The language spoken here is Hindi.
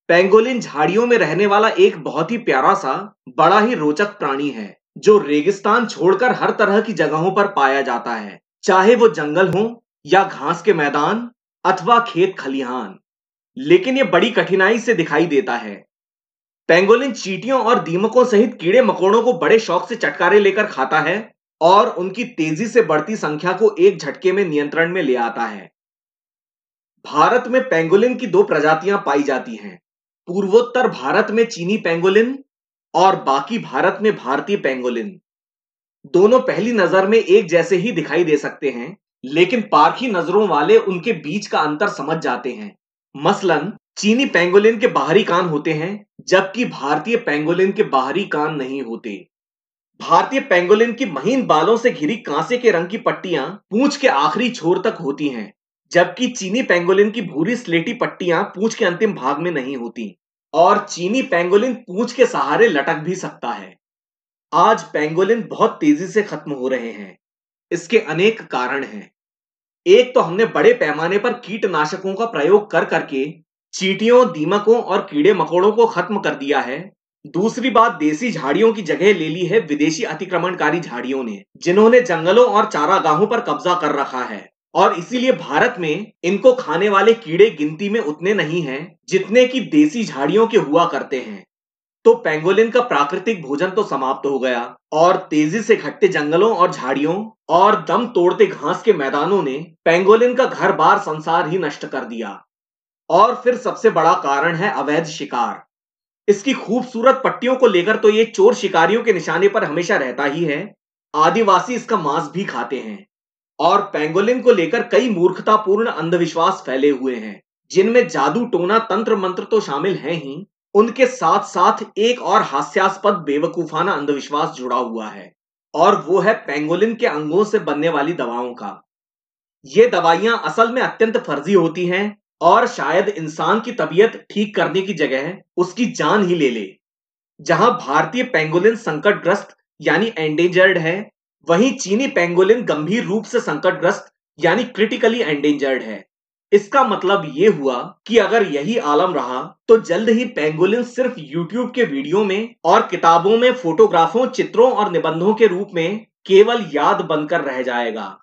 पेंगोलिन झाड़ियों में रहने वाला एक बहुत ही प्यारा सा बड़ा ही रोचक प्राणी है जो रेगिस्तान छोड़कर हर तरह की जगहों पर पाया जाता है, चाहे वो जंगल हो या घास के मैदान अथवा खेत खलिहान। लेकिन ये बड़ी कठिनाई से दिखाई देता है। पेंगोलिन चींटियों और दीमकों सहित कीड़े मकोड़ों को बड़े शौक से चटकारे लेकर खाता है और उनकी तेजी से बढ़ती संख्या को एक झटके में नियंत्रण में ले आता है। भारत में पेंगोलिन की दो प्रजातियां पाई जाती हैं। पूर्वोत्तर भारत में चीनी पेंगोलिन और बाकी भारत में भारतीय पेंगोलिन। दोनों पहली नजर में एक जैसे ही दिखाई दे सकते हैं, लेकिन पारखी नजरों वाले उनके बीच का अंतर समझ जाते हैं। मसलन चीनी पेंगोलिन के बाहरी कान होते हैं, जबकि भारतीय पेंगोलिन के बाहरी कान नहीं होते। भारतीय पेंगोलिन की महीन बालों से घिरी कांसे के रंग की पट्टियां पूंछ के आखिरी छोर तक होती हैं, जबकि चीनी पेंगोलिन की भूरी स्लेटी पट्टियां पूंछ के अंतिम भाग में नहीं होती। और चीनी पेंगोलिन पूंछ के सहारे लटक भी सकता है। आज पेंगोलिन बहुत तेजी से खत्म हो रहे हैं। इसके अनेक कारण हैं। एक तो हमने बड़े पैमाने पर कीटनाशकों का प्रयोग कर करके चींटियों, दीमकों और कीड़े मकोड़ों को खत्म कर दिया है। दूसरी बात, देसी झाड़ियों की जगह ले ली है विदेशी अतिक्रमणकारी झाड़ियों ने, जिन्होंने जंगलों और चारागाहों पर कब्जा कर रखा है। और इसीलिए भारत में इनको खाने वाले कीड़े गिनती में उतने नहीं हैं जितने कि देसी झाड़ियों के हुआ करते हैं। तो पेंगोलिन का प्राकृतिक भोजन तो समाप्त हो गया और तेजी से घटते जंगलों और झाड़ियों और दम तोड़ते घास के मैदानों ने पेंगोलिन का घर बार संसार ही नष्ट कर दिया। और फिर सबसे बड़ा कारण है अवैध शिकार। इसकी खूबसूरत पट्टियों को लेकर तो ये चोर शिकारियों के निशाने पर हमेशा रहता ही है। आदिवासी इसका मांस भी खाते हैं। और पेंगोलिन को लेकर कई मूर्खतापूर्ण अंधविश्वास फैले हुए हैं, जिनमें जादू टोना तंत्र मंत्र तो शामिल हैं ही, उनके साथ साथ एक और हास्यास्पद बेवकूफाना अंधविश्वास जुड़ा हुआ है, और वो है पेंगोलिन के अंगों से बनने वाली दवाओं का। ये दवाइयां असल में अत्यंत फर्जी होती हैं और शायद इंसान की तबीयत ठीक करने की जगह उसकी जान ही ले ले। जहां भारतीय पेंगोलिन संकटग्रस्त यानी एंडेंजर्ड है, वहीं चीनी पेंगोलिन गंभीर रूप से संकटग्रस्त यानी क्रिटिकली एंडेंजर्ड है। इसका मतलब यह हुआ कि अगर यही आलम रहा तो जल्द ही पेंगोलिन सिर्फ यूट्यूब के वीडियो में और किताबों में फोटोग्राफों, चित्रों और निबंधों के रूप में केवल याद बनकर रह जाएगा।